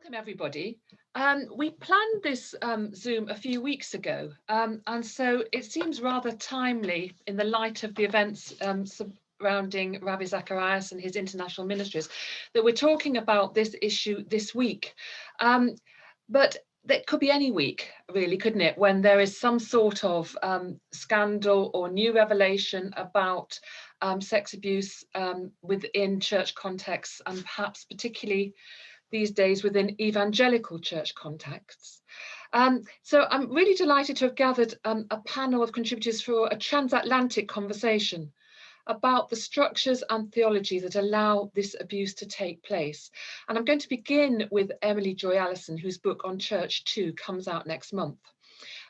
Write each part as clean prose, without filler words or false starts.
Welcome, everybody. We planned this Zoom a few weeks ago, and so it seems rather timely in the light of the events surrounding Ravi Zacharias and his international ministries that we're talking about this issue this week. But that could be any week, really, couldn't it, when there is some sort of scandal or new revelation about sex abuse within church contexts, and perhaps particularly these days within evangelical church contexts. So I'm really delighted to have gathered a panel of contributors for a transatlantic conversation about the structures and theology that allow this abuse to take place. And I'm going to begin with Emily Joy Allison, whose book on ChurchToo comes out next month.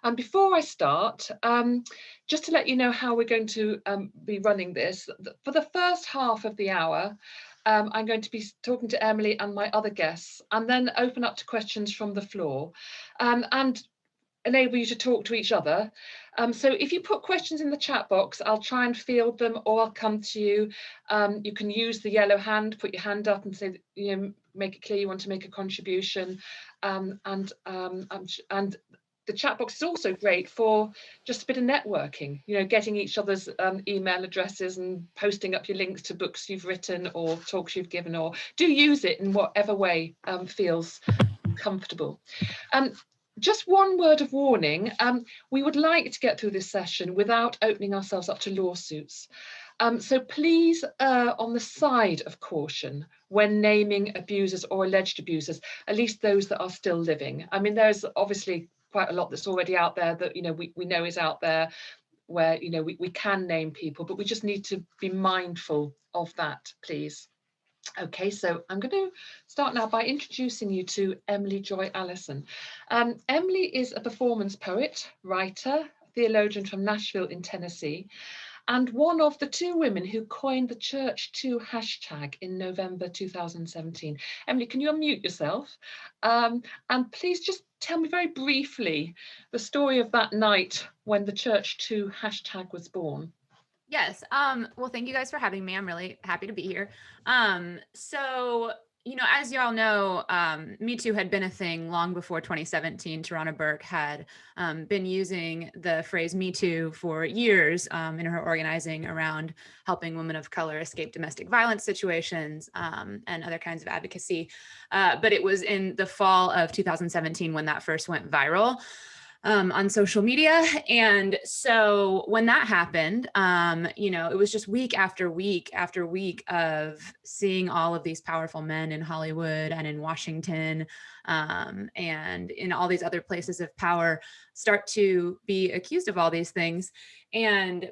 And before I start, just to let you know how we're going to be running this, for the first half of the hour, I'm going to be talking to Emily and my other guests, and then open up to questions from the floor and enable you to talk to each other. So if you put questions in the chat box, I'll try and field them, or I'll come to you. You can use the yellow hand, put your hand up and say, make it clear you want to make a contribution. And the chat box is also great for just a bit of networking, getting each other's email addresses and posting up your links to books you've written or talks you've given, or do use it in whatever way feels comfortable. Just one word of warning, we would like to get through this session without opening ourselves up to lawsuits. So please on the side of caution when naming abusers or alleged abusers, at least those that are still living. I mean, there's obviously quite a lot that's already out there that we know is out there where we can name people, but we just need to be mindful of that, please. Okay, so I'm going to start now by introducing you to Emily Joy Allison. Emily is a performance poet, writer, theologian from Nashville in Tennessee, and one of the two women who coined the ChurchToo hashtag in November 2017. Emily, can you unmute yourself? And please just tell me very briefly the story of that night when the ChurchToo hashtag was born. Yes. Well, thank you guys for having me. I'm really happy to be here. So, as y'all know, Me Too had been a thing long before 2017. Tarana Burke had been using the phrase Me Too for years in her organizing around helping women of color escape domestic violence situations and other kinds of advocacy. But it was in the fall of 2017 when that first went viral on social media. And so when that happened, it was just week after week after week of seeing all of these powerful men in Hollywood and in Washington and in all these other places of power start to be accused of all these things. And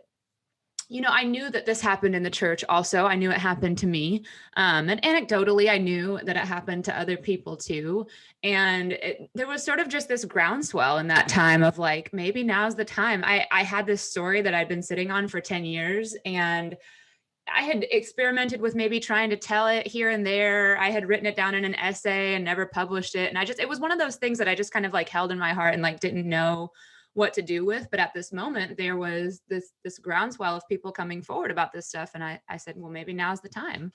I knew that this happened in the church also. I knew it happened to me. And anecdotally, I knew that it happened to other people too. And there was sort of just this groundswell in that time of like, maybe now's the time. I had this story that I'd been sitting on for 10 years, and I had experimented with maybe trying to tell it here and there. I had written it down in an essay and never published it. And it was one of those things that I just kind of like held in my heart and like didn't know what to do with. But at this moment, there was this groundswell of people coming forward about this stuff. And I said, well, maybe now's the time.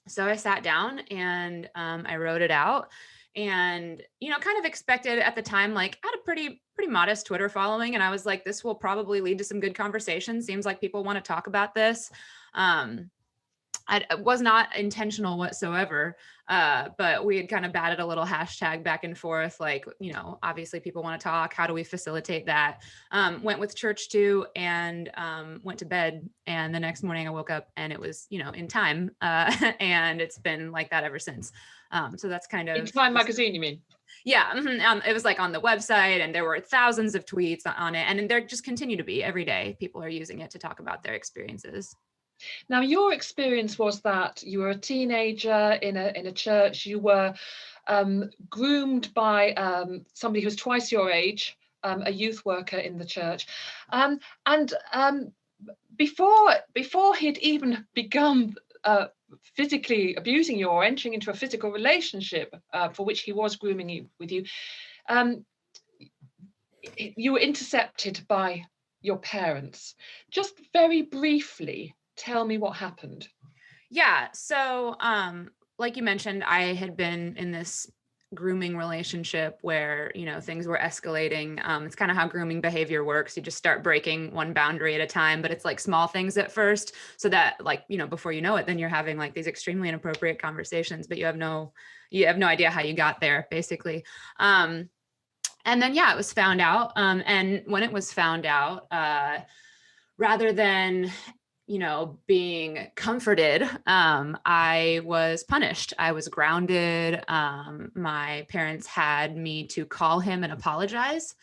So I sat down and I wrote it out, and, kind of expected at the time, like I had a pretty modest Twitter following. And I was like, this will probably lead to some good conversation. Seems like people want to talk about this. It was not intentional whatsoever, but we had kind of batted a little hashtag back and forth, like, obviously people want to talk. How do we facilitate that? Went with ChurchToo and went to bed. And the next morning I woke up and it was, in Time. And it's been like that ever since. So that's kind of— In Time magazine, you mean? Yeah. It was like on the website, and there were thousands of tweets on it. And there just continue to be every day. People are using it to talk about their experiences. Now, your experience was that you were a teenager in a church. You were groomed by somebody who was twice your age, a youth worker in the church, and before he'd even begun physically abusing you or entering into a physical relationship for which he was grooming you with you, you were intercepted by your parents. Just very briefly, tell me what happened. Yeah. So like you mentioned, I had been in this grooming relationship where, things were escalating. It's kind of how grooming behavior works. You just start breaking one boundary at a time, but it's like small things at first, so that like, before you know it, then you're having like these extremely inappropriate conversations, but you have no idea how you got there, basically. And then, it was found out. And when it was found out, rather than being comforted, I was punished. I was grounded. My parents had me to call him and apologize,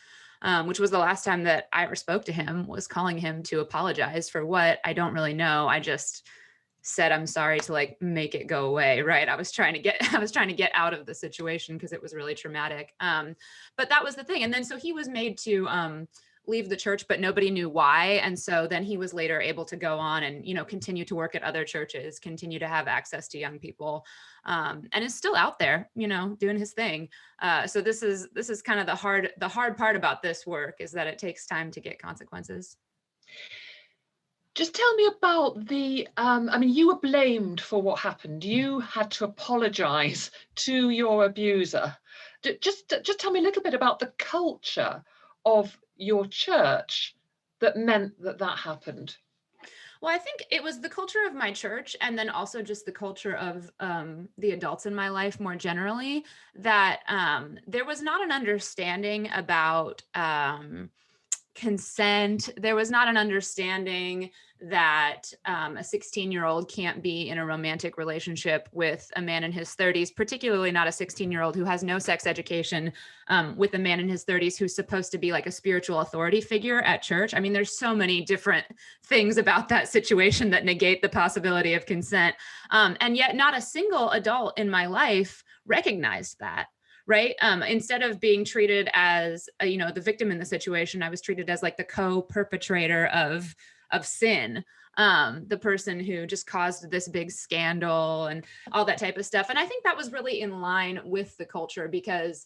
which was the last time that I ever spoke to him, was calling him to apologize for what, I don't really know. I just said, I'm sorry, to like make it go away. Right. I was trying to get out of the situation because it was really traumatic. But that was the thing. And then, so he was made to, leave the church, but nobody knew why. And so then he was later able to go on and, continue to work at other churches, continue to have access to young people, and is still out there, doing his thing. So this is kind of the hard part about this work, is that it takes time to get consequences. Just tell me about the, you were blamed for what happened. You had to apologize to your abuser. Just tell me a little bit about the culture of your church that meant that happened. Well, I think it was the culture of my church, and then also just the culture of the adults in my life more generally, that there was not an understanding about consent. There was not an understanding that a 16-year-old can't be in a romantic relationship with a man in his 30s, particularly not a 16-year-old who has no sex education, with a man in his 30s who's supposed to be like a spiritual authority figure at church. I mean, there's so many different things about that situation that negate the possibility of consent. And yet not a single adult in my life recognized that. Right. Instead of being treated as, the victim in the situation, I was treated as like the co-perpetrator of sin, the person who just caused this big scandal and all that type of stuff. And I think that was really in line with the culture, because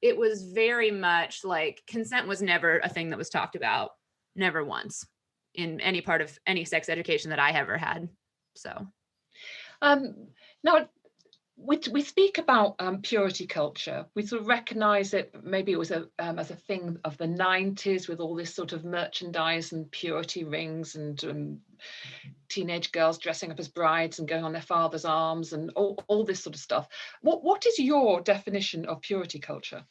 it was very much like consent was never a thing that was talked about, never once, in any part of any sex education that I ever had. So now, we speak about purity culture. We sort of recognize it, maybe it was as a thing of the 90s, with all this sort of merchandise and purity rings and teenage girls dressing up as brides and going on their father's arms and all this sort of stuff. What is your definition of purity culture?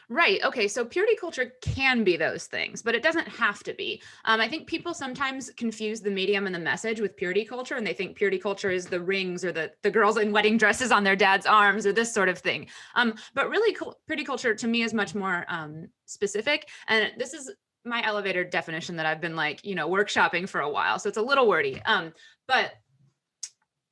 Right. Okay. So purity culture can be those things, but it doesn't have to be. I think people sometimes confuse the medium and the message with purity culture, and they think purity culture is the rings or the girls in wedding dresses on their dad's arms or this sort of thing. But really, purity culture to me is much more specific. And this is my elevator definition that I've been workshopping for a while. So it's a little wordy. But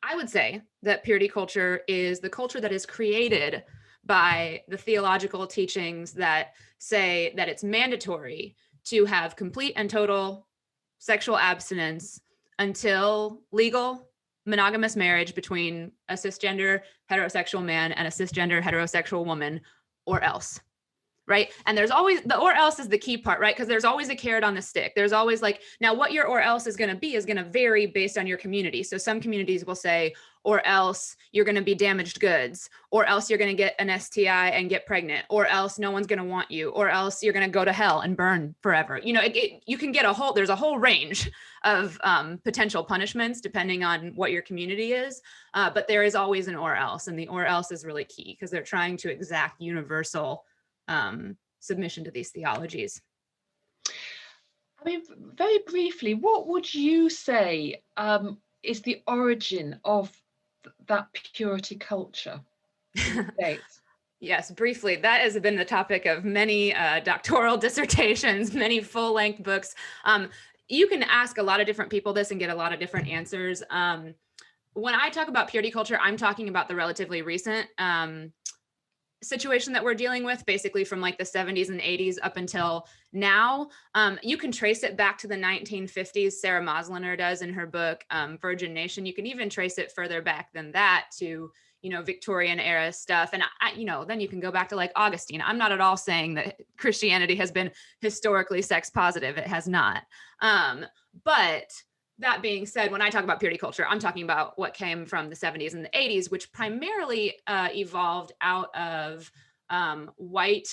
I would say that purity culture is the culture that is created by the theological teachings that say that it's mandatory to have complete and total sexual abstinence until legal monogamous marriage between a cisgender heterosexual man and a cisgender heterosexual woman, or else. Right. And there's always the or else is the key part, right? Because there's always a carrot on the stick. There's always now what your or else is going to be is going to vary based on your community. So some communities will say, or else you're going to be damaged goods, or else you're going to get an STI and get pregnant, or else no one's going to want you, or else you're going to go to hell and burn forever. You can get there's a whole range of potential punishments depending on what your community is. But there is always an or else. And the or else is really key, because they're trying to exact universal submission to these theologies. Very briefly, what would you say is the origin of that purity culture in the States? Yes, briefly, that has been the topic of many doctoral dissertations, many full-length books. You can ask a lot of different people this and get a lot of different answers. When I talk about purity culture, I'm talking about the relatively recent situation that we're dealing with, basically from the 70s and 80s up until now. You can trace it back to the 1950s. Sarah Mosliner does in her book, Virgin Nation. You can even trace it further back than that to, Victorian era stuff. And then you can go back to Augustine. I'm not at all saying that Christianity has been historically sex positive. It has not. But that being said, when I talk about purity culture, I'm talking about what came from the 70s and the 80s, which primarily evolved out of white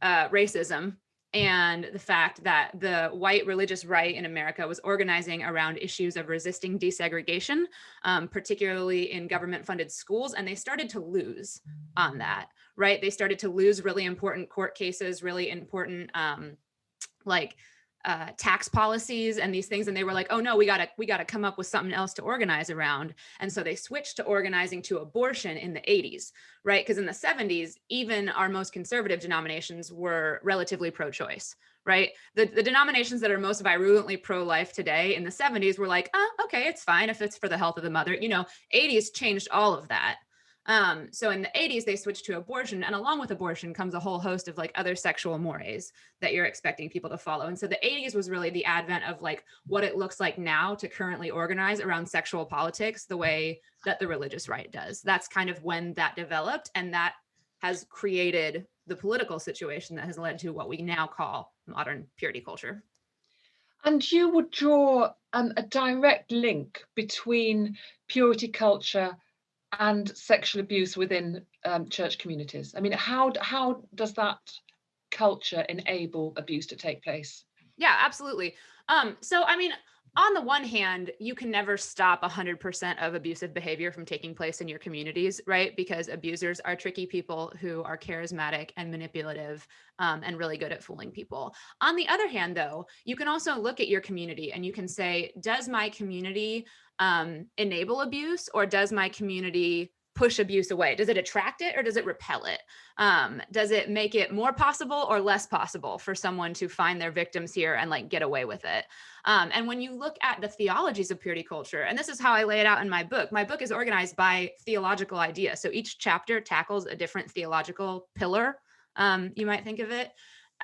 racism and the fact that the white religious right in America was organizing around issues of resisting desegregation, particularly in government-funded schools, and they started to lose on that, right? They started to lose really important court cases, really important like tax policies and these things, and they were like, oh no, we gotta come up with something else to organize around. And so they switched to organizing to abortion in the 80s, right? Because in the 70s, even our most conservative denominations were relatively pro-choice, right? The denominations that are most virulently pro-life today in the 70s were like, oh, okay, it's fine if it's for the health of the mother. 80s changed all of that. So in the 80s, they switched to abortion, and along with abortion comes a whole host of like other sexual mores that you're expecting people to follow. And so the 80s was really the advent of like what it looks like now to currently organize around sexual politics the way that the religious right does. That's kind of when that developed, and that has created the political situation that has led to what we now call modern purity culture. And you would draw a direct link between purity culture and sexual abuse within church communities. I mean, how does that culture enable abuse to take place? Yeah, absolutely. So, I mean, on the one hand, you can never stop 100% of abusive behavior from taking place in your communities, right? Because abusers are tricky people who are charismatic and manipulative and really good at fooling people. On the other hand, though, you can also look at your community and you can say, does my community enable abuse, or does my community push abuse away? Does it attract it or does it repel it? Does it make it more possible or less possible for someone to find their victims here and like get away with it? And when you look at the theologies of purity culture, and this is how I lay it out in my book is organized by theological idea. So each chapter tackles a different theological pillar, you might think of it,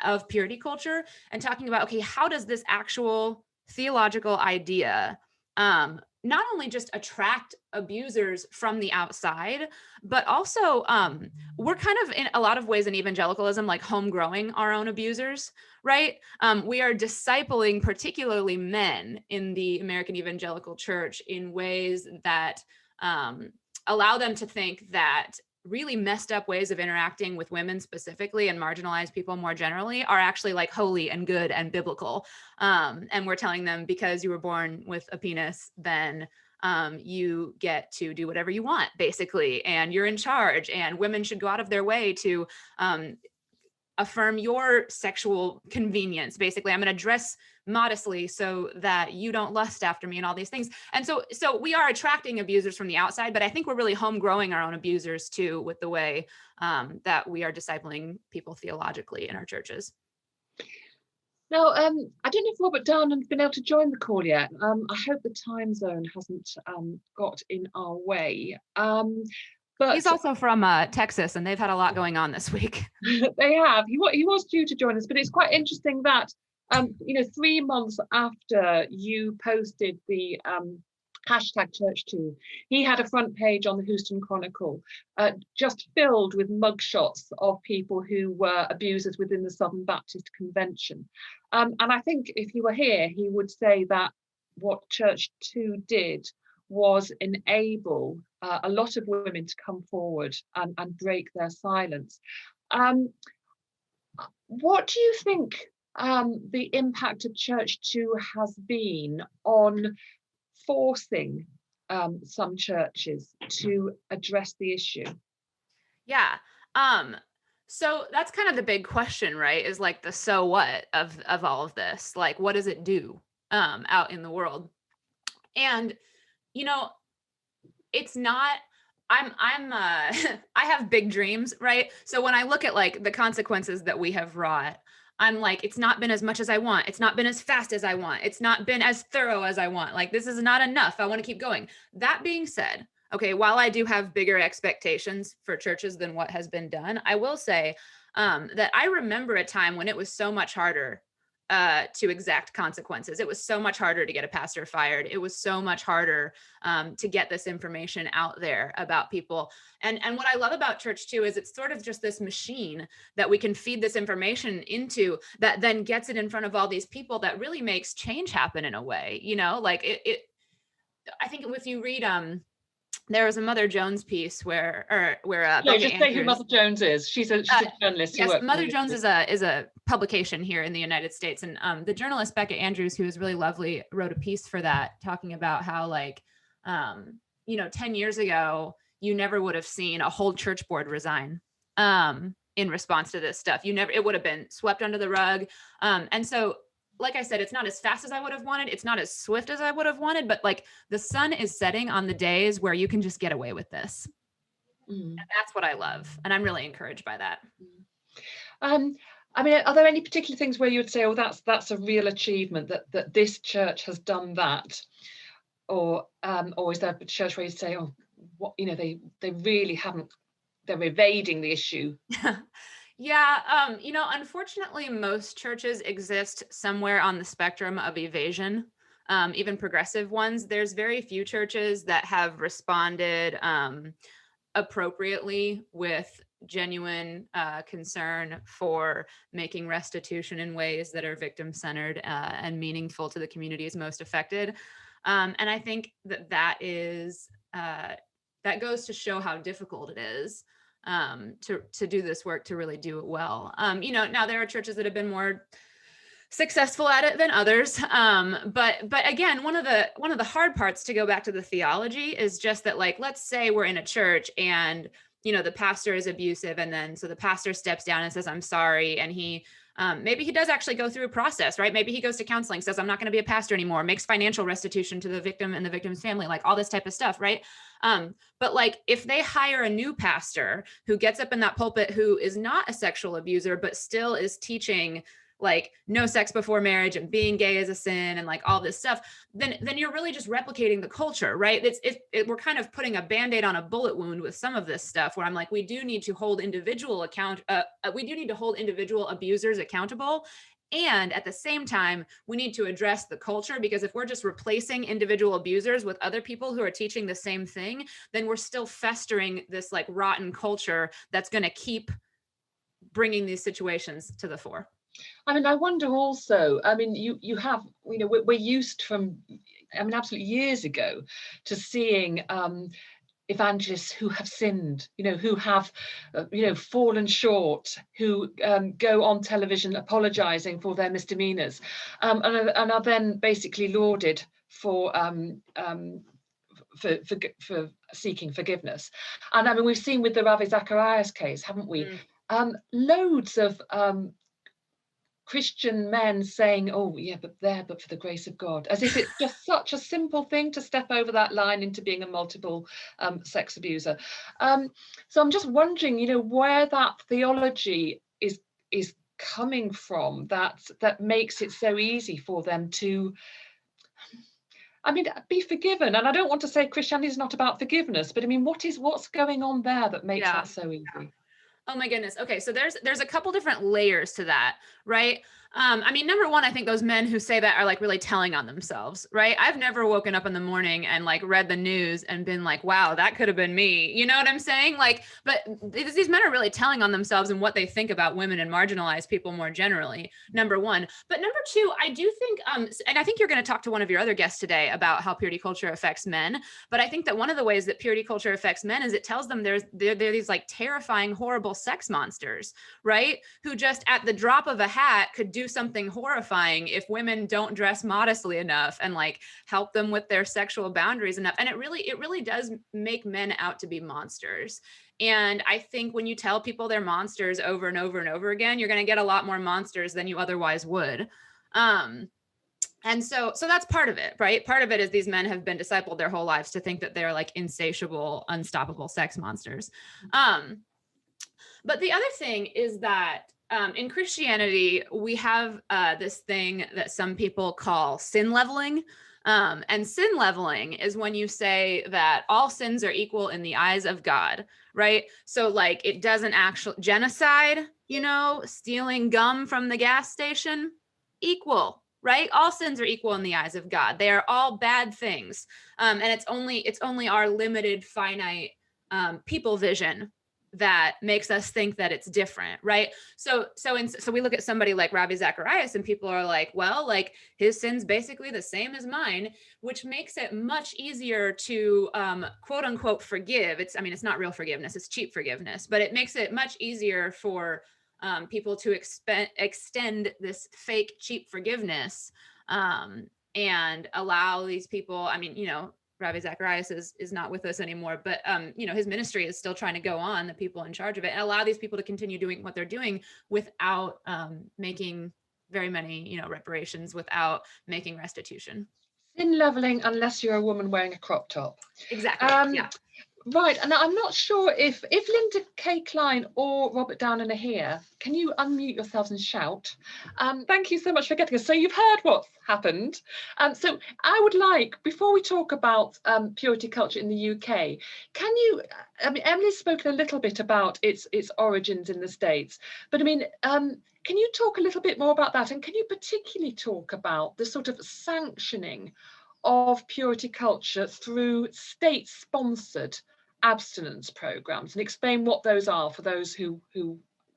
of purity culture, and talking about, okay, how does this actual theological idea not only just attract abusers from the outside, but also we're kind of in a lot of ways in evangelicalism, like home growing our own abusers, right? We are discipling particularly men in the American evangelical church in ways that allow them to think that really messed up ways of interacting with women specifically and marginalized people more generally are actually like holy and good and biblical. And we're telling them because you were born with a penis, then you get to do whatever you want, basically, and you're in charge, and women should go out of their way to affirm your sexual convenience. Basically, I'm going to dress modestly so that you don't lust after me and all these things. And so we are attracting abusers from the outside, but I think we're really home growing our own abusers too with the way that we are discipling people theologically in our churches. Now, I don't know if Robert Down has been able to join the call yet. I hope the time zone hasn't got in our way. But he's also from Texas, and they've had a lot going on this week. They have. He was due to join us, but it's quite interesting that 3 months after you posted the hashtag ChurchToo, he had a front page on the Houston Chronicle, just filled with mugshots of people who were abusers within the Southern Baptist Convention. And I think if he were here, he would say that what ChurchToo did was enable a lot of women to come forward and break their silence. What do you think the impact of ChurchToo has been on forcing some churches to address the issue? Yeah. So that's kind of the big question, right? Is like the so what of all of this? Like, what does it do out in the world? And it's not. I have big dreams, right? So when I look at like the consequences that we have wrought, I'm like, it's not been as much as I want. It's not been as fast as I want. It's not been as thorough as I want. Like, this is not enough. I want to keep going. That being said, okay, while I do have bigger expectations for churches than what has been done, I will say that I remember a time when it was so much harder to exact consequences. It was so much harder to get a pastor fired. It was so much harder to get this information out there about people. And what I love about ChurchToo is it's sort of just this machine that we can feed this information into that then gets it in front of all these people that really makes change happen in a way, like I think if you read, there was a Mother Jones piece where No, just say who Mother Jones is. She's a journalist. Yes, Mother Jones is a publication here in the United States, and the journalist Becca Andrews, who is really lovely, wrote a piece for that talking about how 10 years ago you never would have seen a whole church board resign in response to this stuff. It would have been swept under the rug, and so. Like I said, it's not as fast as I would have wanted. It's not as swift as I would have wanted, but the sun is setting on the days where you can just get away with this. And that's what I love. And I'm really encouraged by that. I mean, are there any particular things where you would say, oh, that's a real achievement that this church has done that? Or is there a church where you say, oh, what, they really haven't, they're evading the issue? Yeah, unfortunately, most churches exist somewhere on the spectrum of evasion, even progressive ones. There's very few churches that have responded appropriately with genuine concern for making restitution in ways that are victim-centered and meaningful to the communities most affected. And I think that goes to show how difficult it is to do this work, to really do it well. Now there are churches that have been more successful at it than others. But again, one of the hard parts, to go back to the theology, is just that, let's say we're in a church and, the pastor is abusive. And then, so the pastor steps down and says, I'm sorry. And maybe he does actually go through a process, right? Maybe he goes to counseling, says, I'm not going to be a pastor anymore, makes financial restitution to the victim and the victim's family, all this type of stuff, right? But if they hire a new pastor who gets up in that pulpit, who is not a sexual abuser, but still is teaching no sex before marriage and being gay is a sin and all this stuff, then you're really just replicating the culture, right? We're kind of putting a Band-Aid on a bullet wound with some of this stuff, where I'm we do need to hold individual abusers accountable. And at the same time, we need to address the culture, because if we're just replacing individual abusers with other people who are teaching the same thing, then we're still festering this rotten culture that's going to keep bringing these situations to the fore. I mean, I wonder also, you have, we're used from, absolutely years ago to seeing evangelists who have sinned, who have, fallen short, who go on television apologizing for their misdemeanors, and are then basically lauded for seeking forgiveness. And we've seen with the Ravi Zacharias case, haven't we? Loads of Christian men saying, oh yeah, but for the grace of God, as if it's just such a simple thing to step over that line into being a multiple sex abuser. So I'm just wondering, where that theology is coming from, that makes it so easy for them to, be forgiven. And I don't want to say Christianity is not about forgiveness, but what's going on there that makes that so easy? Oh my goodness. Okay. So there's a couple different layers to that, right? Number one, I think those men who say that are really telling on themselves, right? I've never woken up in the morning and read the news and been wow, that could have been me. You know what I'm saying? But these men are really telling on themselves and what they think about women and marginalized people more generally, number one. But number two, I do think, and I think you're going to talk to one of your other guests today about how purity culture affects men. But I think that one of the ways that purity culture affects men is it tells them they're these terrifying, horrible sex monsters, right? Who just at the drop of a hat could do something horrifying if women don't dress modestly enough and help them with their sexual boundaries enough. And it really does make men out to be monsters. And I think when you tell people they're monsters over and over and over again, you're going to get a lot more monsters than you otherwise would. And so that's part of it, right? Part of it is these men have been discipled their whole lives to think that they're insatiable, unstoppable sex monsters. But the other thing is that in Christianity, we have this thing that some people call sin leveling. And sin leveling is when you say that all sins are equal in the eyes of God, right? So it doesn't actually, genocide, stealing gum from the gas station, equal, right? All sins are equal in the eyes of God. They are all bad things. And it's only our limited, finite people vision that makes us think that it's different, right? So we look at somebody like Ravi Zacharias, and people are like, well, like his sin's basically the same as mine, which makes it much easier to quote unquote forgive. It's not real forgiveness, it's cheap forgiveness, but it makes it much easier for people to extend this fake cheap forgiveness and allow these people, Ravi Zacharias is not with us anymore, but his ministry is still trying to go on, the people in charge of it, and allow these people to continue doing what they're doing without making very many, reparations, without making restitution. Sin leveling unless you're a woman wearing a crop top. Exactly. Yeah. Right, and I'm not sure if Linda K. Klein or Robert Downen are here. Can you unmute yourselves and shout? Thank you so much for getting us. So you've heard what's happened. So I would like, before we talk about purity culture in the UK, can you, Emily's spoken a little bit about its origins in the States, but can you talk a little bit more about that? And can you particularly talk about the sort of sanctioning of purity culture through state-sponsored abstinence programs, and explain what those are for those who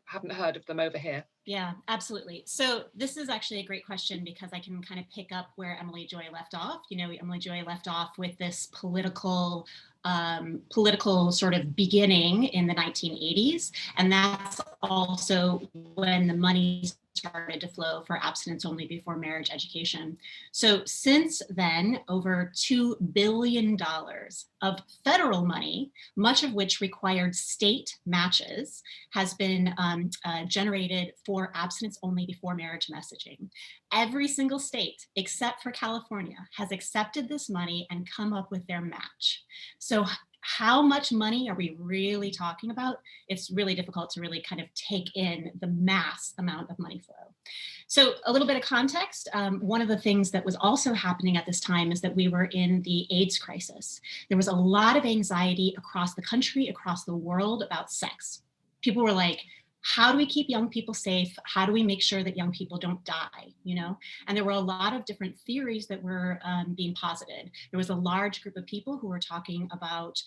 haven't heard of them over here? Yeah, absolutely. So this is actually a great question, because I can kind of pick up where Emily Joy left off. Emily Joy left off with this political sort of beginning in the 1980s. And that's also when the money started to flow for abstinence only before marriage education. So since then, over $2 billion of federal money, much of which required state matches, has been generated for abstinence only before marriage messaging. Every single state, except for California, has accepted this money and come up with their match. So how much money are we really talking about? It's really difficult to really kind of take in the mass amount of money flow. So a little bit of context. One of the things that was also happening at this time is that we were in the AIDS crisis. There was a lot of anxiety across the country, across the world about sex. People were like, how do we keep young people safe? How do we make sure that young people don't die? And there were a lot of different theories that were being posited. There was a large group of people who were talking about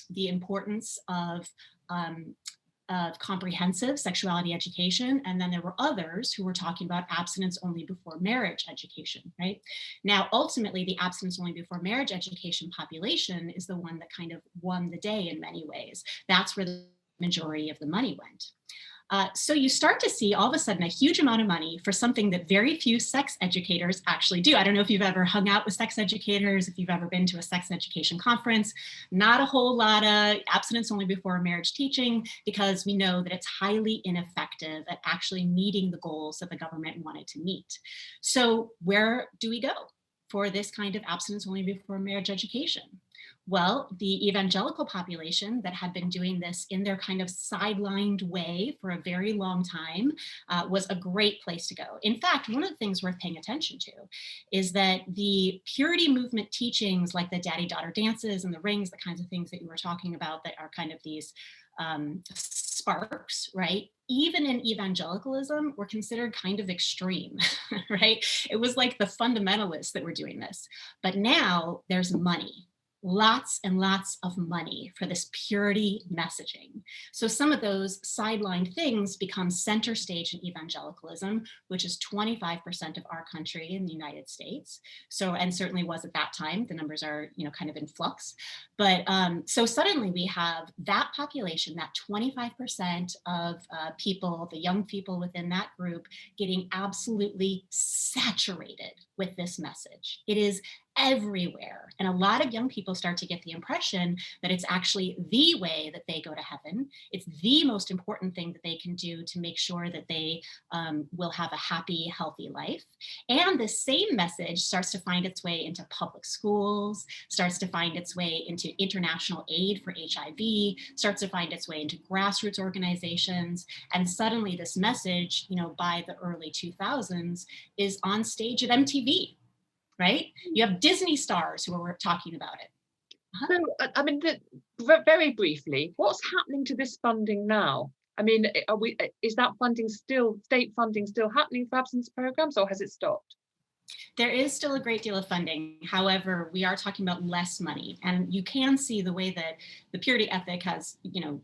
the importance of comprehensive sexuality education. And then there were others who were talking about abstinence only before marriage education, right? Now, ultimately, the abstinence only before marriage education population is the one that kind of won the day in many ways. That's where the majority of the money went. So you start to see all of a sudden a huge amount of money for something that very few sex educators actually do. I don't know if you've ever hung out with sex educators, if you've ever been to a sex education conference, not a whole lot of abstinence only before marriage teaching, because we know that it's highly ineffective at actually meeting the goals that the government wanted to meet. So where do we go for this kind of abstinence only before marriage education? Well, the evangelical population that had been doing this in their kind of sidelined way for a very long time was a great place to go. In fact, one of the things worth paying attention to is that the purity movement teachings, like the daddy-daughter dances and the rings, the kinds of things that you were talking about that are kind of these sparks, right? Even in evangelicalism, were considered kind of extreme, right? It was like the fundamentalists that were doing this. But now there's money. Lots and lots of money for this purity messaging. So some of those sidelined things become center stage in evangelicalism, which is 25% of our country in the United States. So, and certainly was at that time, the numbers are, kind of in flux. But so suddenly we have that population, that 25% of people, the young people within that group, getting absolutely saturated with this message. It is everywhere. And a lot of young people start to get the impression that it's actually the way that they go to heaven. It's the most important thing that they can do to make sure that they will have a happy, healthy life. And the same message starts to find its way into public schools, starts to find its way into international aid for HIV, starts to find its way into grassroots organizations. And suddenly this message, by the early 2000s is on stage at MTV. Right? You have Disney stars who are talking about it. So, very briefly, what's happening to this funding now? I mean, is that funding still, state funding still happening for abstinence programs, or has it stopped? There is still a great deal of funding. However, we are talking about less money, and you can see the way that the purity ethic has,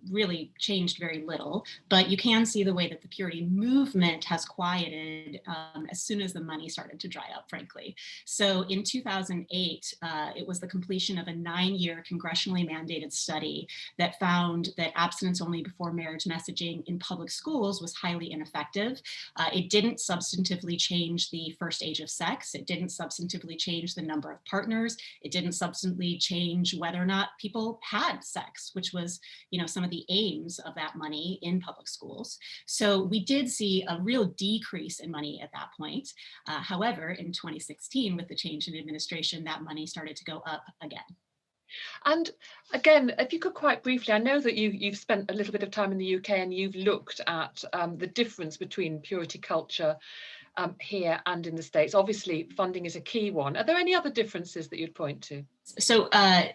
really changed very little, but you can see the way that the purity movement has quieted as soon as the money started to dry up, frankly. So in 2008, it was the completion of a 9-year congressionally mandated study that found that abstinence only before marriage messaging in public schools was highly ineffective. It didn't substantively change the first age of sex. It didn't substantively change the number of partners. It didn't substantively change whether or not people had sex, which was, some of the aims of that money in public schools. So we did see a real decrease in money at that point. However, in 2016, with the change in administration, that money started to go up again. And again, if you could quite briefly, I know that you've spent a little bit of time in the UK and you've looked at the difference between purity culture here and in the States. Obviously, funding is a key one. Are there any other differences that you'd point to? So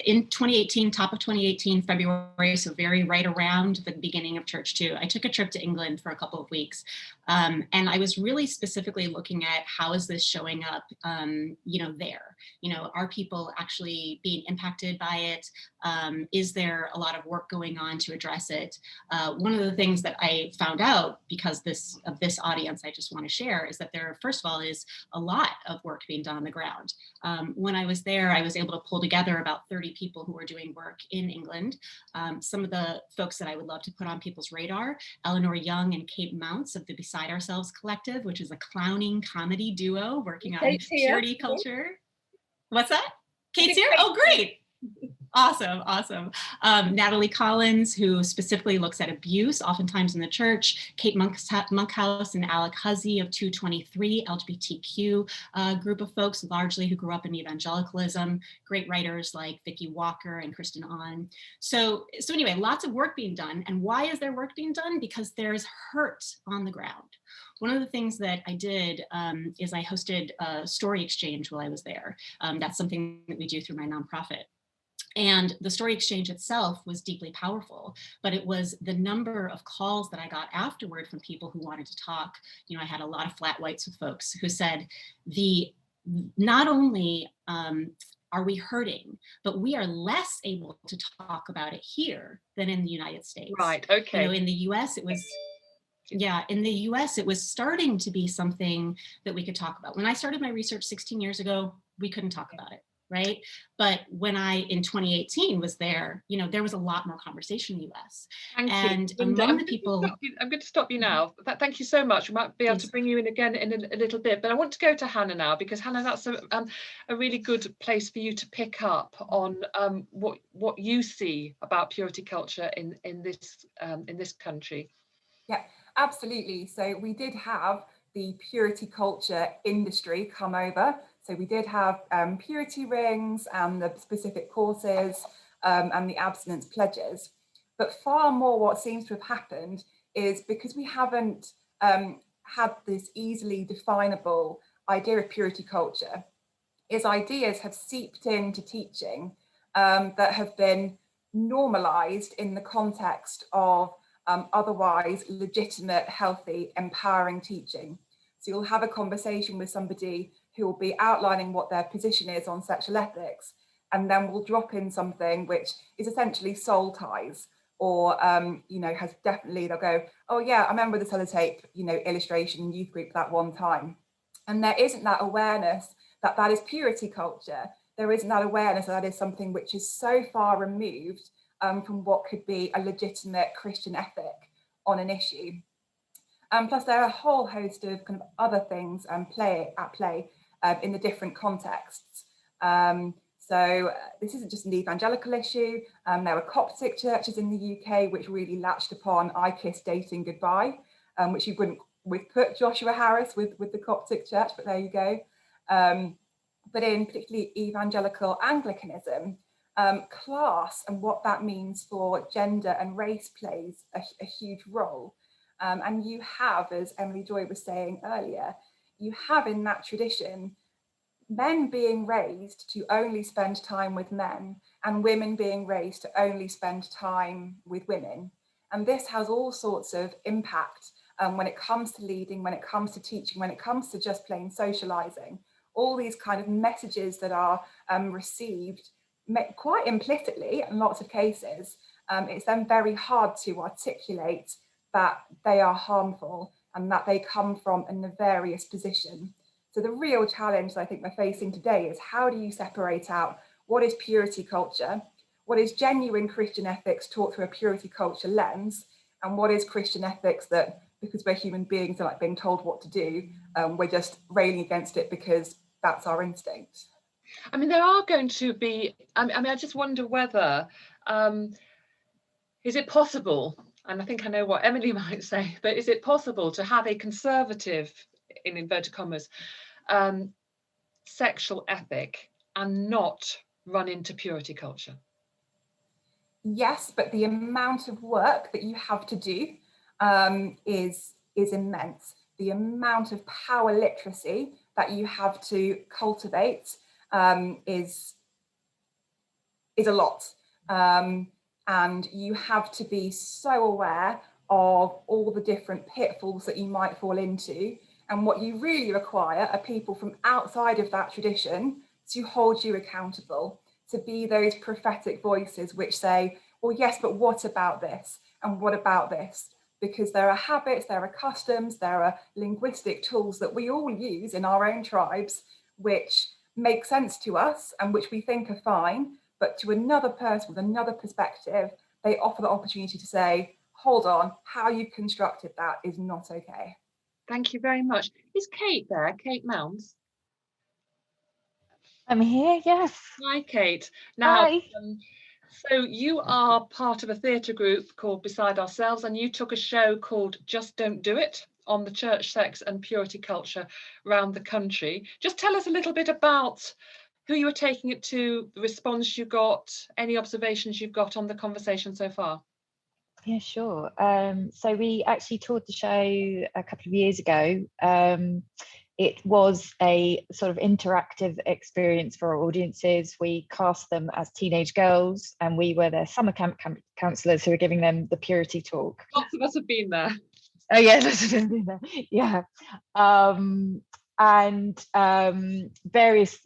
in 2018, top of 2018, February, so very right around the beginning of ChurchToo, I took a trip to England for a couple of weeks. And I was really specifically looking at how is this showing up, there? Are people actually being impacted by it? Is there a lot of work going on to address it? One of the things that I found out because of this audience I just want to share is that there, first of all, is a lot of work being done on the ground. When I was there, I was able to pull together about 30 people who were doing work in England. Some of the folks that I would love to put on people's radar, Eleanor Young and Kate Mounts of the Beside Ourselves Collective, which is a clowning comedy duo working on purity culture. What's that? Kate's here? Oh, great. Awesome. Natalie Collins, who specifically looks at abuse, oftentimes in the church. Kate Monkhouse and Alec Huzzy of 223, LGBTQ group of folks, largely who grew up in evangelicalism. Great writers like Vicki Walker and Kristen Ahn. So anyway, lots of work being done. And why is there work being done? Because there's hurt on the ground. One of the things that I did is I hosted a story exchange while I was there. That's something that we do through my nonprofit. And the story exchange itself was deeply powerful, but it was the number of calls that I got afterward from people who wanted to talk. I had a lot of flat whites with folks who said, not only are we hurting, but we are less able to talk about it here than in the United States. Right, okay. In the US, in the US, it was starting to be something that we could talk about. When I started my research 16 years ago, we couldn't talk about it. Right. But when I, in 2018, was there, there was a lot more conversation in the US. Thank you. Among the people. I'm going to stop you now. Thank you so much. We might be able to bring you in again in a little bit, but I want to go to Hannah now, because Hannah, that's a really good place for you to pick up on what you see about purity culture in this country. Yeah, absolutely. So we did have the purity culture industry come over. So we did have purity rings and the specific courses and the abstinence pledges. But far more what seems to have happened is, because we haven't had this easily definable idea of purity culture, is ideas have seeped into teaching that have been normalized in the context of otherwise legitimate, healthy, empowering teaching. So you'll have a conversation with somebody who will be outlining what their position is on sexual ethics, and then we'll drop in something which is essentially soul ties, or has definitely, they'll go, oh yeah, I remember the sellotape, illustration in youth group that one time. And there isn't that awareness that that is purity culture. There isn't that awareness that that is something which is so far removed from what could be a legitimate Christian ethic on an issue. Plus, there are a whole host of kind of other things at play in the different contexts. So this isn't just an evangelical issue. There were Coptic churches in the UK which really latched upon I kiss dating goodbye, which you wouldn't put Joshua Harris with the Coptic church, but there you go. But in particularly evangelical Anglicanism, class and what that means for gender and race plays a huge role. And you have, as Emily Joy was saying earlier, you have in that tradition men being raised to only spend time with men and women being raised to only spend time with women. And this has all sorts of impact when it comes to leading, when it comes to teaching, when it comes to just plain socializing. All these kind of messages that are received quite implicitly in lots of cases, it's then very hard to articulate that they are harmful and that they come from a nefarious position. So the real challenge that I think we're facing today is, how do you separate out what is purity culture, what is genuine Christian ethics taught through a purity culture lens, and what is Christian ethics that, because we're human beings and like being told what to do, we're just railing against it because that's our instinct. I mean, there are going to be, I just wonder whether, is it possible, and I think I know what Emily might say, but is it possible to have a conservative, in inverted commas, sexual ethic and not run into purity culture? Yes, but the amount of work that you have to do is immense. The amount of power literacy that you have to cultivate is a lot. And you have to be so aware of all the different pitfalls that you might fall into. And what you really require are people from outside of that tradition to hold you accountable, to be those prophetic voices which say, well, yes, but what about this? And what about this? Because there are habits, there are customs, there are linguistic tools that we all use in our own tribes, which make sense to us and which we think are fine, but to another person with another perspective, they offer the opportunity to say, hold on, how you constructed that is not okay. Thank you very much. Is Kate there? Kate Mounds? I'm here, yes. Hi, Kate. Now, Hi. so you are part of a theatre group called Beside Ourselves, and you took a show called Just Don't Do It on the church, sex and purity culture around the country. Just tell us a little bit about who you were taking it to, the response you got, any observations you've got on the conversation so far. Yeah, sure. So we actually toured the show a couple of years ago. It was a sort of interactive experience for our audiences. We cast them as teenage girls, and we were their summer camp counsellors who were giving them the purity talk. Lots of us have been there. Oh yeah, lots of us have been there. Yeah.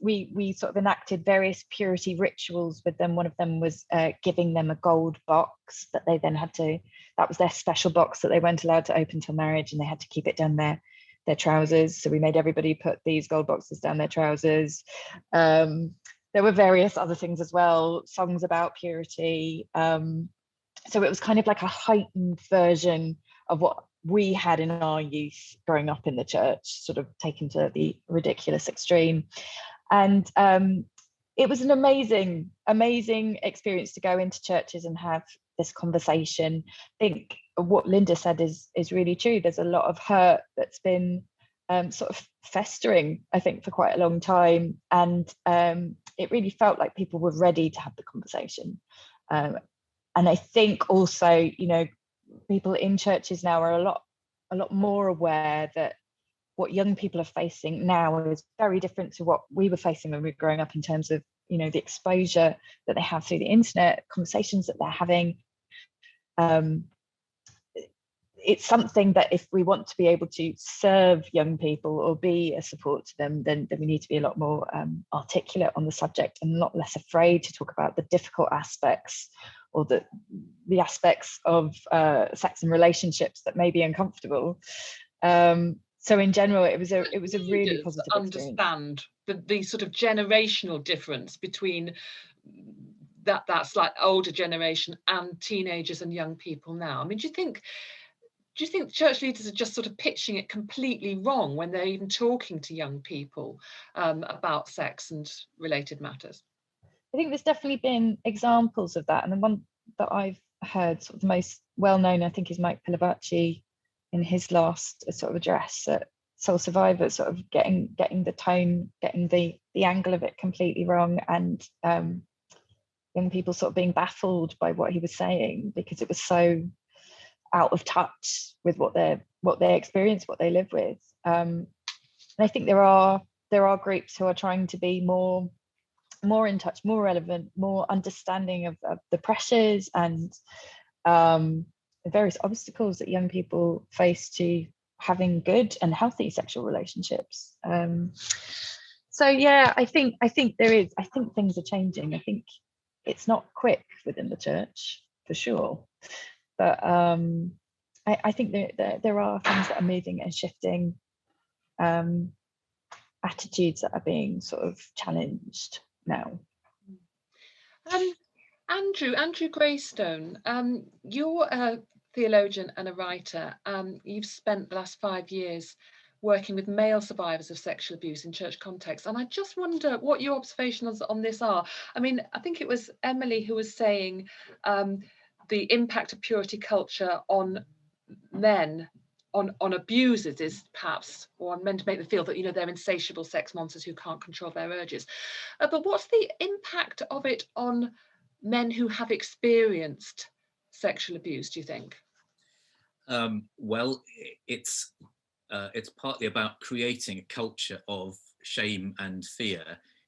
We sort of enacted various purity rituals with them. One of them was giving them a gold box that they then had to, that was their special box that they weren't allowed to open till marriage, and they had to keep it down their trousers. So we made everybody put these gold boxes down their trousers. There were various other things as well, songs about purity. So it was kind of like a heightened version of what we had in our youth growing up in the church, sort of taken to the ridiculous extreme. And it was an amazing experience to go into churches and have this conversation. I think what Linda said is really true. There's a lot of hurt that's been sort of festering, I think, for quite a long time. And it really felt like people were ready to have the conversation. And I think also, you know, people in churches now are a lot more aware that what young people are facing now is very different to what we were facing when we were growing up, in terms of, you know, the exposure that they have through the internet, conversations that they're having. It's something that if we want to be able to serve young people or be a support to them, then we need to be a lot more articulate on the subject and a lot less afraid to talk about the difficult aspects or the aspects of sex and relationships that may be uncomfortable. So in general, it was a really positive understand the sort of generational difference between that slight older generation and teenagers and young people now. I mean, do you think church leaders are just sort of pitching it completely wrong when they're even talking to young people about sex and related matters? I think there's definitely been examples of that, and the one that I've heard sort of the most well-known, I think, is Mike Pilavachi in his last sort of address at Soul Survivor, sort of getting the tone, getting the angle of it completely wrong, and young people sort of being baffled by what he was saying because it was so out of touch with what they experience, what they live with. And I think there are groups who are trying to be more in touch, more relevant, more understanding of the pressures and the various obstacles that young people face to having good and healthy sexual relationships. So yeah, I think things are changing. I think it's not quick within the church for sure, but I think there are things that are moving and shifting, attitudes that are being sort of challenged now. Andrew Greystone, you're a theologian and a writer. You've spent the last 5 years working with male survivors of sexual abuse in church context, and I just wonder what your observations on this are. I mean, I think it was Emily who was saying the impact of purity culture on men, on abusers, is perhaps, or on men to make them feel that, you know, they're insatiable sex monsters who can't control their urges. But what's the impact of it on men who have experienced sexual abuse, do you think? Well, it's partly about creating a culture of shame and fear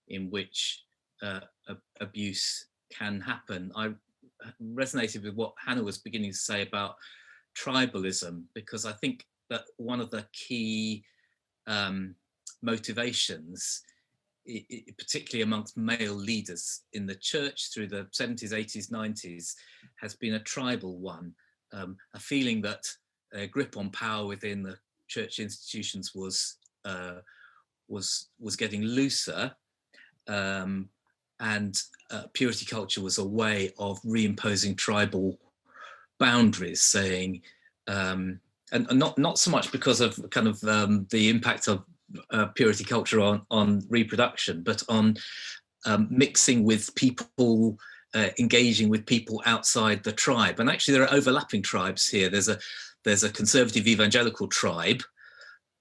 in which abuse can happen. I resonated with what Hannah was beginning to say about tribalism, because I think that one of the key motivations, particularly amongst male leaders in the church through the 70s, 80s, 90s, has been a tribal one, a feeling that a grip on power within the church institutions was getting looser, and purity culture was a way of reimposing tribal boundaries, saying, and not so much because of kind of the impact of purity culture on reproduction, but on mixing with people, engaging with people outside the tribe. And actually there are overlapping tribes here. There's a conservative evangelical tribe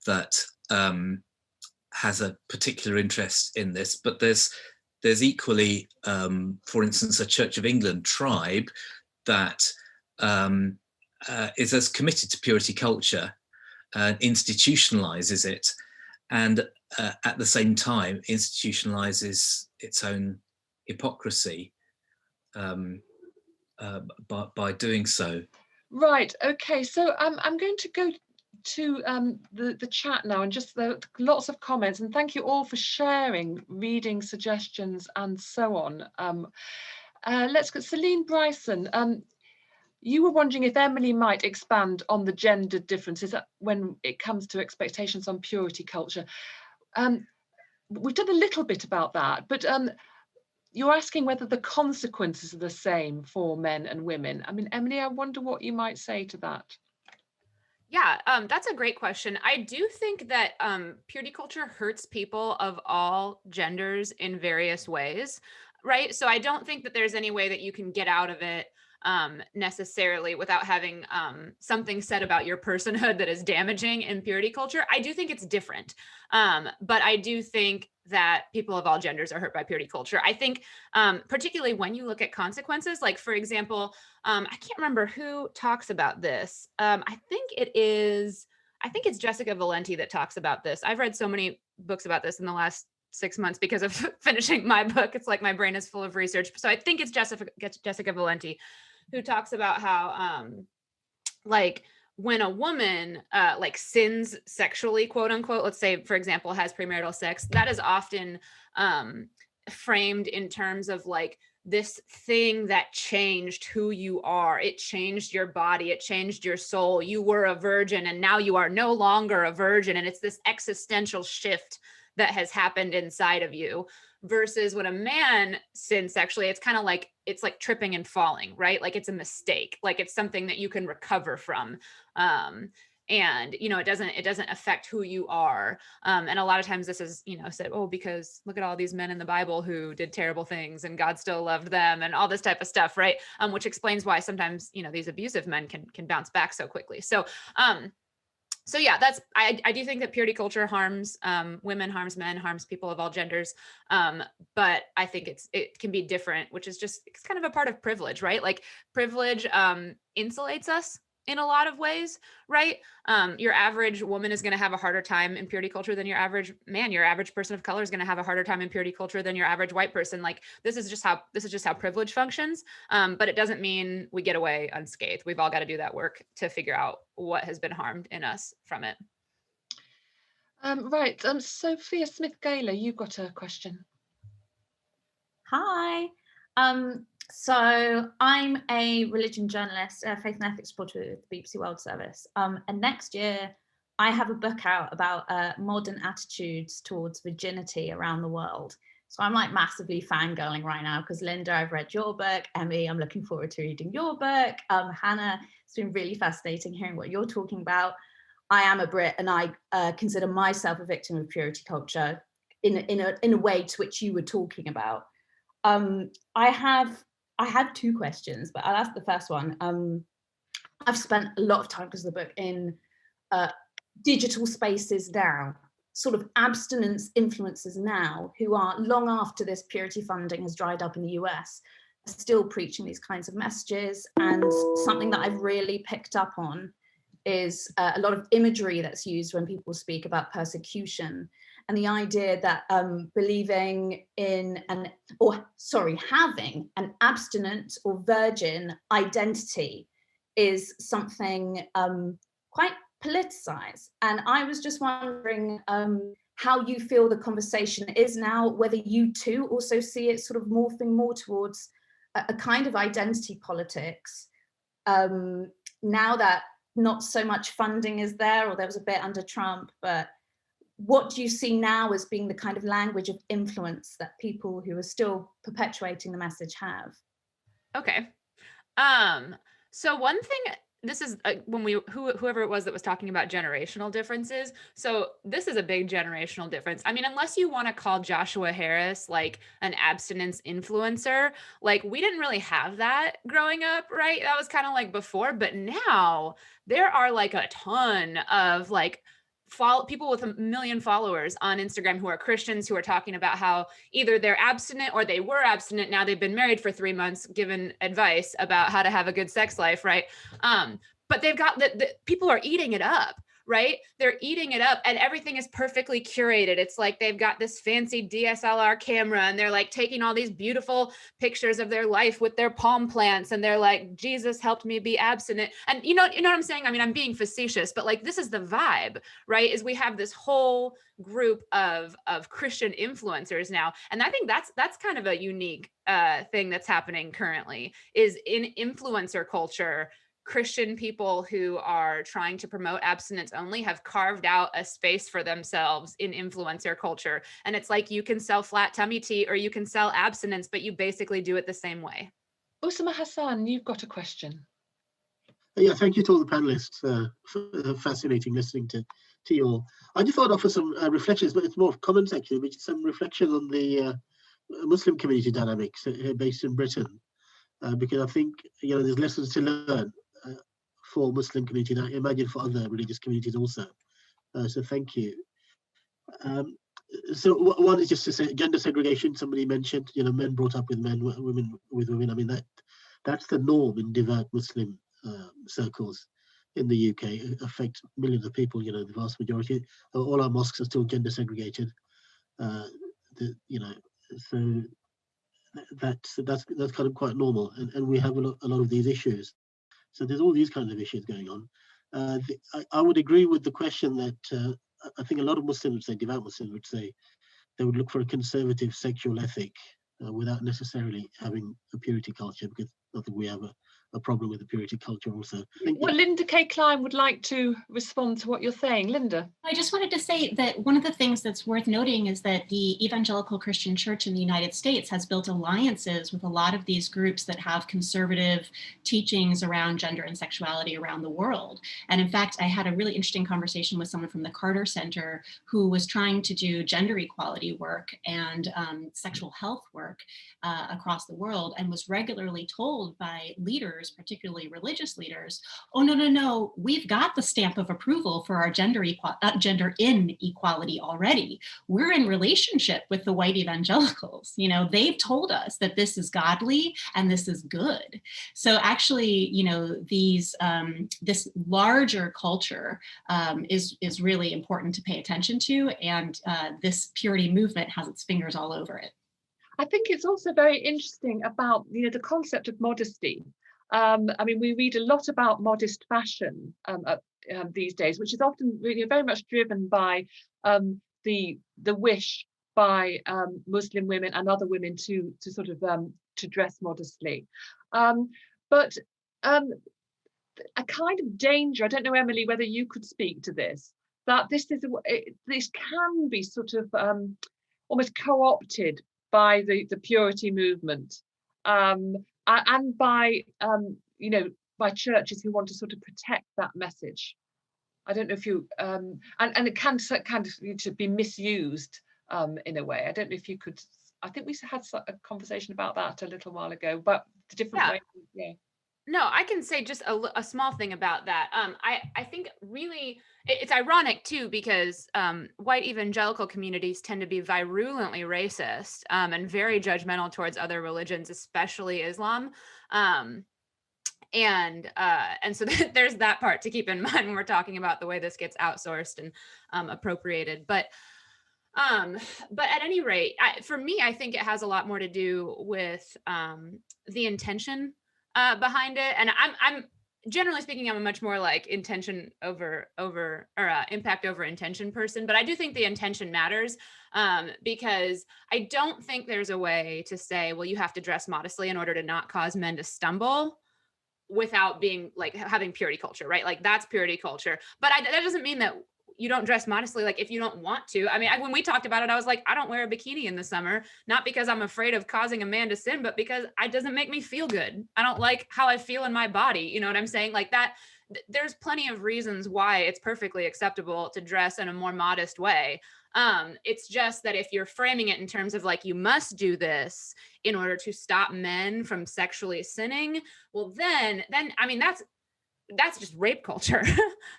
that has a particular interest in this, but there's equally, for instance, a Church of England tribe that is as committed to purity culture and institutionalizes it, and at the same time institutionalizes its own hypocrisy by doing so. Right, okay, so I'm going to go to the chat now, and just lots of comments, and thank you all for sharing reading suggestions and so on. Let's go, Celine Bryson. You were wondering if Emily might expand on the gender differences when it comes to expectations on purity culture. We've done a little bit about that, but you're asking whether the consequences are the same for men and women. I mean, Emily, I wonder what you might say to that. Yeah, that's a great question. I do think that purity culture hurts people of all genders in various ways, right? So I don't think that there's any way that you can get out of it necessarily without having something said about your personhood that is damaging in purity culture. I do think it's different, but I do think that people of all genders are hurt by purity culture. I think particularly when you look at consequences, like for example, I can't remember who talks about this. I think it's Jessica Valenti that talks about this. I've read so many books about this in the last 6 months because of finishing my book. It's like my brain is full of research. So I think it's Jessica Valenti who talks about how like when a woman like sins sexually, quote unquote, let's say, for example, has premarital sex, that is often framed in terms of like this thing that changed who you are. It changed your body. It changed your soul. You were a virgin and now you are no longer a virgin. And it's this existential shift that has happened inside of you. Versus when a man sins sexually, it's kind of like, it's like tripping and falling, right? Like it's a mistake, like it's something that you can recover from. And, you know, it doesn't affect who you are. And a lot of times this is, you know, said, oh, because look at all these men in the Bible who did terrible things and God still loved them and all this type of stuff, right? Which explains why sometimes, you know, these abusive men can bounce back so quickly. So yeah, I do think that purity culture harms women, harms men, harms people of all genders. But I think it can be different, which is just, it's kind of a part of privilege, right? Like privilege insulates us in a lot of ways, right? Your average woman is going to have a harder time in purity culture than your average man. Your average person of color is going to have a harder time in purity culture than your average white person. Like this is just how privilege functions. But it doesn't mean we get away unscathed. We've all got to do that work to figure out what has been harmed in us from it. Right, Sophia Smith-Gaylor, you've got a question. Hi. So I'm a religion journalist, a faith and ethics reporter with the BBC World Service. And next year, I have a book out about modern attitudes towards virginity around the world. So I'm like massively fangirling right now because Linda, I've read your book. Emmy, I'm looking forward to reading your book. Hannah, it's been really fascinating hearing what you're talking about. I am a Brit and I consider myself a victim of purity culture in a way to which you were talking about. I had two questions, but I'll ask the first one. I've spent a lot of time because of the book in digital spaces now, sort of abstinence influencers now who are long after this purity funding has dried up in the US, are still preaching these kinds of messages. And something that I've really picked up on is a lot of imagery that's used when people speak about persecution. And the idea that believing in having an abstinent or virgin identity is something quite politicized. And I was just wondering how you feel the conversation is now, whether you too also see it sort of morphing more towards a kind of identity politics now that not so much funding is there, or there was a bit under Trump, but what do you see now as being the kind of language of influence that people who are still perpetuating the message have? Okay. So one thing, this is when whoever it was that was talking about generational differences. So this is a big generational difference. I mean, unless you want to call Joshua Harris like an abstinence influencer, like we didn't really have that growing up, right? That was kind of like before, but now there are like a ton of like people with 1 million followers on Instagram who are Christians who are talking about how either they're abstinent or they were abstinent. Now they've been married for 3 months, given advice about how to have a good sex life, right? But they've got the people are eating it up, right? They're eating it up and everything is perfectly curated. It's like they've got this fancy DSLR camera and they're like taking all these beautiful pictures of their life with their palm plants. And they're like, Jesus helped me be abstinent. And you know what I'm saying? I mean, I'm being facetious, but like, this is the vibe, right? Is we have this whole group of Christian influencers now. And I think that's kind of a unique thing that's happening currently is in influencer culture. Christian people who are trying to promote abstinence only have carved out a space for themselves in influencer culture. And it's like you can sell flat tummy tea or you can sell abstinence, but you basically do it the same way. Usama Hassan, you've got a question. Yeah, thank you to all the panelists. Fascinating listening to you all. I just thought I'd offer some reflections, but it's more comments actually, which is some reflection on the Muslim community dynamics here based in Britain. Because I think, there's lessons to learn for Muslim community, and I imagine for other religious communities also. So thank you. So one is just to say gender segregation. Somebody mentioned, men brought up with men, women with women. I mean, that's the norm in devout Muslim circles in the UK. It affects millions of people. The vast majority. All our mosques are still gender segregated. So that's kind of quite normal, and we have a lot of these issues. So there's all these kinds of issues going on. I would agree with the question that I think a lot of Muslims, say devout Muslims, would say they would look for a conservative sexual ethic without necessarily having a purity culture, because I think we have a problem with the purity culture also. Well, Linda K. Klein would like to respond to what you're saying. Linda. I just wanted to say that one of the things that's worth noting is that the Evangelical Christian Church in the United States has built alliances with a lot of these groups that have conservative teachings around gender and sexuality around the world. And in fact, I had a really interesting conversation with someone from the Carter Center who was trying to do gender equality work and sexual health work across the world, and was regularly told by leaders leaders, particularly religious leaders, oh, no, we've got the stamp of approval for our gender inequality already. We're in relationship with the white evangelicals. You know, they've told us that this is godly and this is good. So actually, you know, this larger culture is really important to pay attention to, and this purity movement has its fingers all over it. I think it's also very interesting about, you know, the concept of modesty. I mean, we read a lot about modest fashion these days, which is often really very much driven by the wish by Muslim women and other women to sort of to dress modestly. But a kind of danger, I don't know, Emily, whether you could speak to this, that this can be sort of almost co-opted by the purity movement and by you know, by churches who want to sort of protect that message. I don't know if you and it can kind of be misused in a way. I don't know if you could. I think we had a conversation about that a little while ago, but the different ways. Yeah. No, I can say just a small thing about that. I think really it's ironic too, because white evangelical communities tend to be virulently racist and very judgmental towards other religions, especially Islam. And so there's that part to keep in mind when we're talking about the way this gets outsourced and appropriated. But at any rate, for me, I think it has a lot more to do with the intention behind it. And I'm generally speaking, I'm a much more like intention over impact over intention person, but I do think the intention matters because I don't think there's a way to say, well, you have to dress modestly in order to not cause men to stumble without being like having purity culture, right? Like that's purity culture. But that doesn't mean that you don't dress modestly, like if you don't want to. I mean, when we talked about it, I was like, I don't wear a bikini in the summer, not because I'm afraid of causing a man to sin, but because it doesn't make me feel good. I don't like how I feel in my body. You know what I'm saying? Like that, there's plenty of reasons why it's perfectly acceptable to dress in a more modest way. It's just that if you're framing it in terms of like, you must do this in order to stop men from sexually sinning, well, then, I mean, that's just rape culture.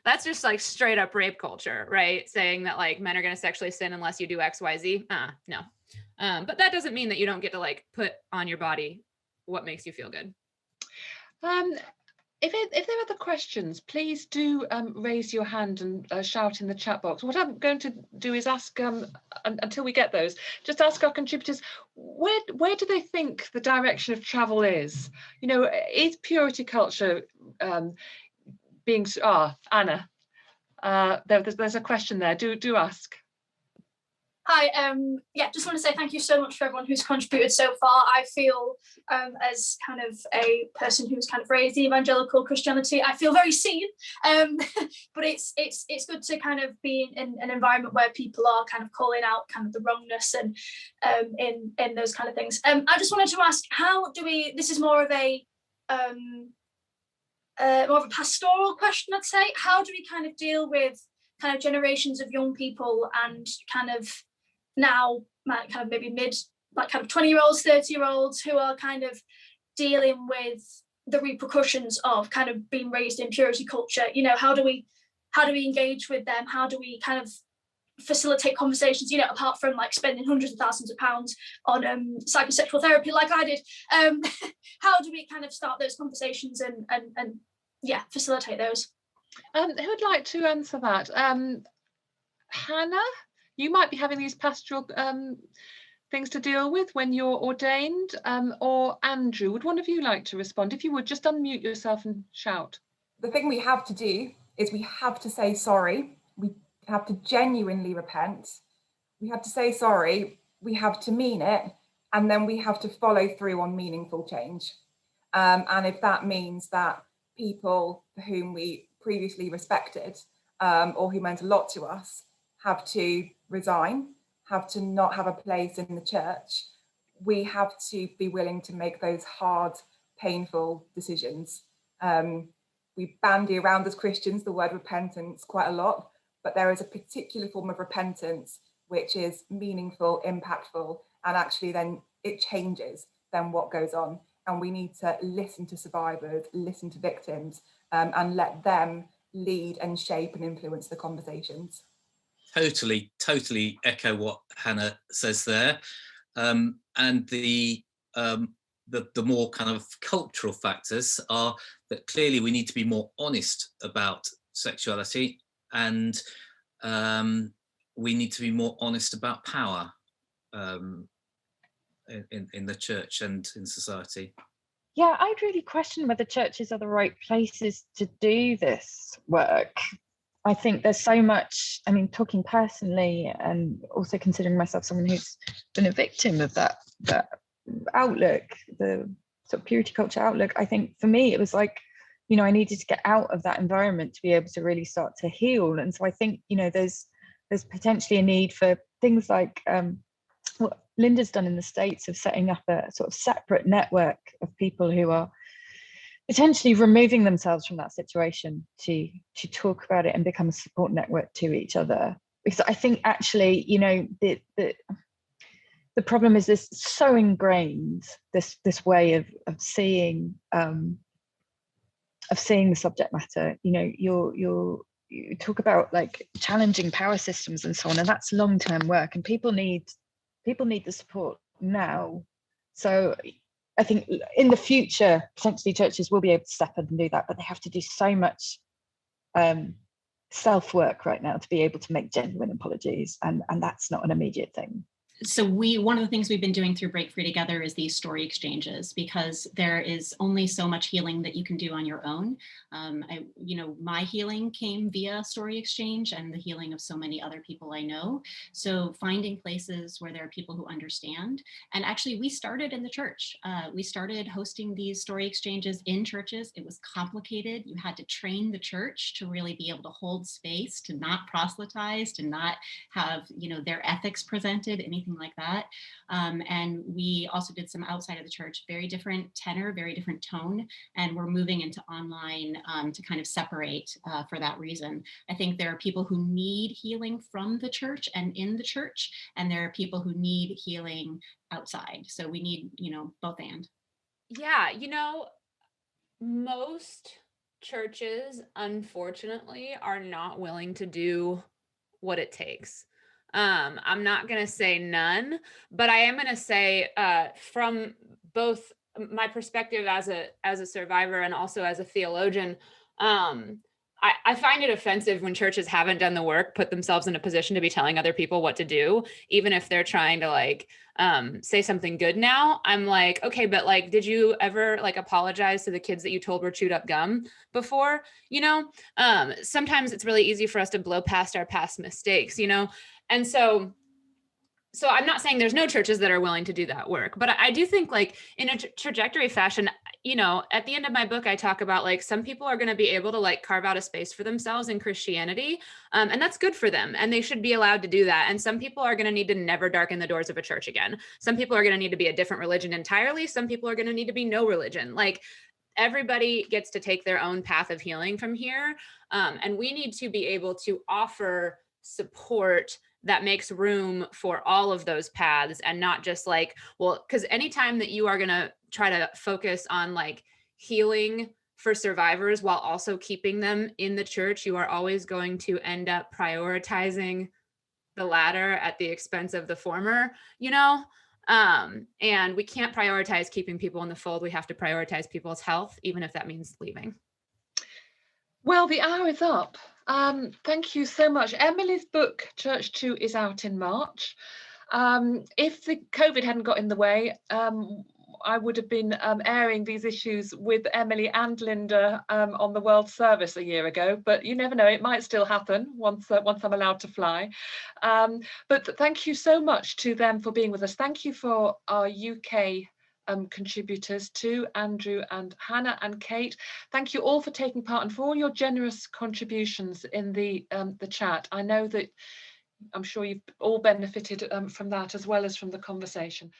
That's just like straight up rape culture, right? Saying that like men are going to sexually sin unless you do X, Y, Z. No. But that doesn't mean that you don't get to like put on your body what makes you feel good. If there are other questions, please do raise your hand and shout in the chat box. What I'm going to do is ask, until we get those, just ask our contributors, where do they think the direction of travel is? You know, is purity culture being, Anna, there's a question there, do ask. Hi, just want to say thank you so much for everyone who's contributed so far. I feel as kind of a person who's kind of raised in evangelical Christianity, I feel very seen, but it's good to kind of be in an environment where people are kind of calling out kind of the wrongness and in those kind of things. I just wanted to ask, how do we, this is more of a pastoral question, I'd say. How do we kind of deal with kind of generations of young people and kind of now kind of maybe mid, like kind of 20-year-olds, 30-year-olds who are kind of dealing with the repercussions of kind of being raised in purity culture? You know, how do we engage with them? How do we kind of facilitate conversations, you know, apart from like spending hundreds of thousands of pounds on psychosexual therapy like I did? How do we kind of start those conversations and facilitate those? Who'd like to answer that? Hannah, you might be having these pastoral things to deal with when you're ordained, or Andrew, would one of you like to respond? If you would, just unmute yourself and shout. The thing we have to do is we have to say sorry. We have to genuinely repent. We have to say sorry. We have to mean it. And then we have to follow through on meaningful change. And if that means that people whom we previously respected or who meant a lot to us have to resign, have to not have a place in the church, we have to be willing to make those hard, painful decisions. We bandy around as Christians the word repentance quite a lot, but there is a particular form of repentance which is meaningful, impactful, and actually then it changes then what goes on. and we need to listen to survivors, listen to victims, and let them lead and shape and influence the conversations. Totally echo what Hannah says there. And the more kind of cultural factors are that clearly we need to be more honest about sexuality, and we need to be more honest about power in the church and in society. Yeah, I'd really question whether churches are the right places to do this work. I think there's so much, I mean, talking personally and also considering myself someone who's been a victim of that outlook, the sort of purity culture outlook, I think for me, it was like, you know, I needed to get out of that environment to be able to really start to heal. And so I think, you know, there's potentially a need for things like what Linda's done in the States of setting up a sort of separate network of people who are potentially removing themselves from that situation to talk about it and become a support network to each other. Because I think actually, you know, the problem is this so ingrained, this way of seeing the subject matter. You know, you talk about like challenging power systems and so on, and that's long-term work, and people need the support now. So I think in the future, potentially churches will be able to step in and do that, but they have to do so much self-work right now to be able to make genuine apologies, and that's not an immediate thing. So one of the things we've been doing through Break Free Together is these story exchanges, because there is only so much healing that you can do on your own. My healing came via story exchange and the healing of so many other people I know. So finding places where there are people who understand. And actually we started in the church. We started hosting these story exchanges in churches. It was complicated. You had to train the church to really be able to hold space, to not proselytize, to not have, you know, their ethics presented, anything like that. And we also did some outside of the church, very different tenor, very different tone. And we're moving into online to kind of separate for that reason. I think there are people who need healing from the church and in the church, and there are people who need healing outside. So we need, you know, both and. Yeah, you know, most churches, unfortunately, are not willing to do what it takes. I'm not going to say none, but I am going to say from both my perspective as a survivor and also as a theologian, I find it offensive when churches haven't done the work, put themselves in a position to be telling other people what to do, even if they're trying to like say something good now. I'm like, okay, but like, did you ever like apologize to the kids that you told were chewed up gum before? You know, sometimes it's really easy for us to blow past our past mistakes, you know? And so I'm not saying there's no churches that are willing to do that work, but I do think like in a trajectory fashion, you know, at the end of my book, I talk about like some people are going to be able to like carve out a space for themselves in Christianity. And that's good for them. And they should be allowed to do that. And some people are going to need to never darken the doors of a church again. Some people are going to need to be a different religion entirely. Some people are going to need to be no religion. Like everybody gets to take their own path of healing from here. And we need to be able to offer support that makes room for all of those paths, and not just like, well, because anytime that you are going to try to focus on like healing for survivors while also keeping them in the church, you are always going to end up prioritizing the latter at the expense of the former, you know? And we can't prioritize keeping people in the fold. We have to prioritize people's health, even if that means leaving. Well, the hour is up. Thank you so much. Emily's book, ChurchToo, is out in March. If the COVID hadn't got in the way, I would have been airing these issues with Emily and Linda on the World Service a year ago, but you never know, it might still happen once I'm allowed to fly. But thank you so much to them for being with us. Thank you for our UK contributors to Andrew and Hannah and Kate. Thank you all for taking part and for all your generous contributions in the chat. I know that I'm sure you've all benefited from that as well as from the conversation.